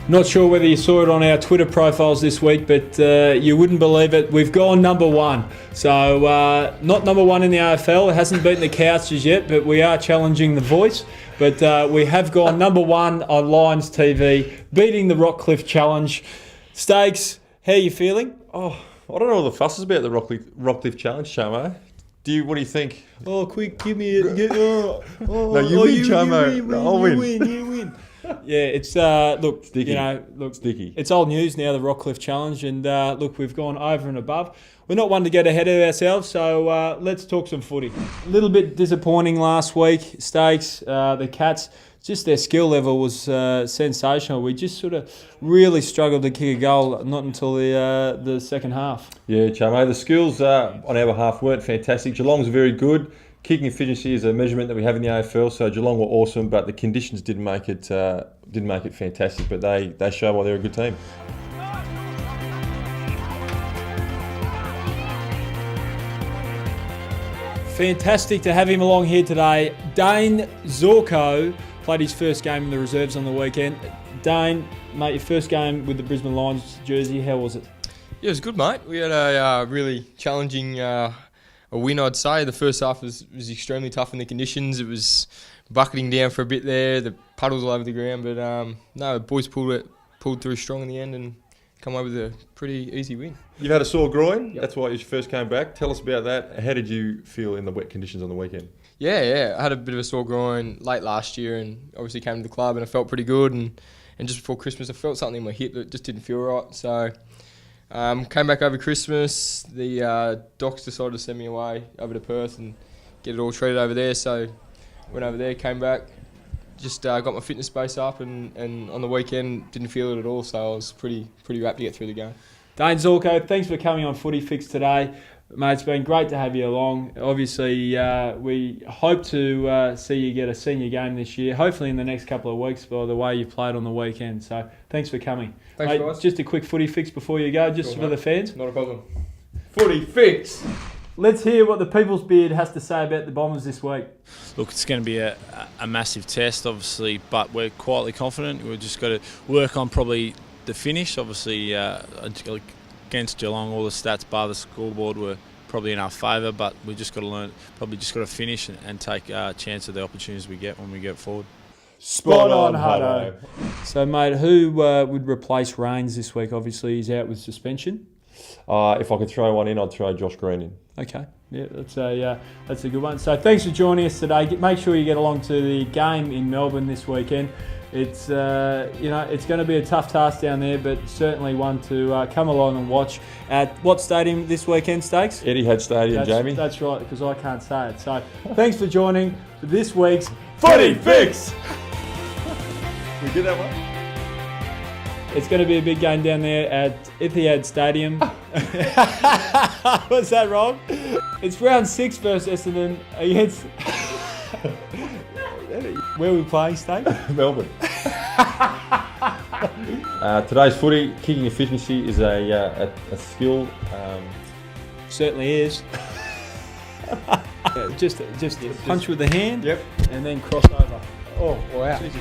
Not sure whether you saw it on our Twitter profiles this week, but you wouldn't believe it. We've gone number one. So not number one in the AFL. It hasn't beaten the Couches yet, but we are challenging the Voice. But we have gone number one on LIONSTV, beating the Rockcliffe Challenge. Stakes, how are you feeling? Oh, I don't know all the fuss is about the Rockcliffe Challenge, Charman. What do you think? Oh, quick, give me it. No, you win, Charman. I'll win. You win. Yeah, it's look, sticky. Sticky. It's old news now, the Rockcliffe Challenge, and look, we've gone over and above. We're not one to get ahead of ourselves, so let's talk some footy. A little bit disappointing last week, Stakes. The Cats, just their skill level was sensational. We just sort of really struggled to kick a goal, not until the second half. Yeah, Charman, the skills on our behalf weren't fantastic. Geelong's very good. Kicking efficiency is a measurement that we have in the AFL, so Geelong were awesome, but the conditions didn't make it fantastic. But they show why they're a good team. Fantastic to have him along here today. Dayne Zorko played his first game in the reserves on the weekend. Dayne, mate, your first game with the Brisbane Lions jersey, how was it? Yeah, it was good, mate. We had a really challenging a win, I'd say. The first half was extremely tough in the conditions. It was bucketing down for a bit there. The puddles all over the ground, but no, the boys pulled through strong in the end and come away with a pretty easy win. You've had a sore groin. Yep. That's why you first came back. Tell us about that. How did you feel in the wet conditions on the weekend? Yeah. I had a bit of a sore groin late last year and obviously came to the club and I felt pretty good. And just before Christmas, I felt something in my hip that just didn't feel right. So came back over Christmas. The docs decided to send me away over to Perth and get it all treated over there. So went over there, came back, just got my fitness base up, and on the weekend didn't feel it at all. So I was pretty rapt to get through the game. Dayne Zorko, thanks for coming on Footy Fix today. Mate, it's been great to have you along. Obviously, we hope to see you get a senior game this year, hopefully in the next couple of weeks by the way you played on the weekend. So thanks for coming. Thanks, mate, guys. Just a quick Footy Fix before you go, just Sure, for mate. the fans. Not a problem. Footy Fix! Let's hear what the People's Beard has to say about the Bombers this week. Look, it's going to be a massive test, obviously, but we're quietly confident. We've just got to work on probably the finish. Obviously, against Geelong, all the stats bar the scoreboard were probably in our favour, but we just got to learn, probably just got to finish and take a chance of the opportunities we get when we get forward. Spot on, Hutto. So, mate, who would replace Rains this week? Obviously, he's out with suspension. If I could throw one in, I'd throw Josh Green in. Okay, yeah, that's a good one. So thanks for joining us today. Make sure you get along to the game in Melbourne this weekend. It's it's going to be a tough task down there, but certainly one to come along and watch. At what stadium this weekend, Stakes? Etihad Stadium, Jamie. That's right, because I can't say it. So thanks for joining for this week's Footy Fix! We did that one? It's going to be a big game down there at Etihad Stadium. Was that wrong? It's round 6 versus Essendon against... Where are we playing, Steve? Melbourne. Today's footy, kicking efficiency is a skill. Certainly is. Yeah, just punch with the hand. Yep. And then cross over. Oh, wow. Jesus.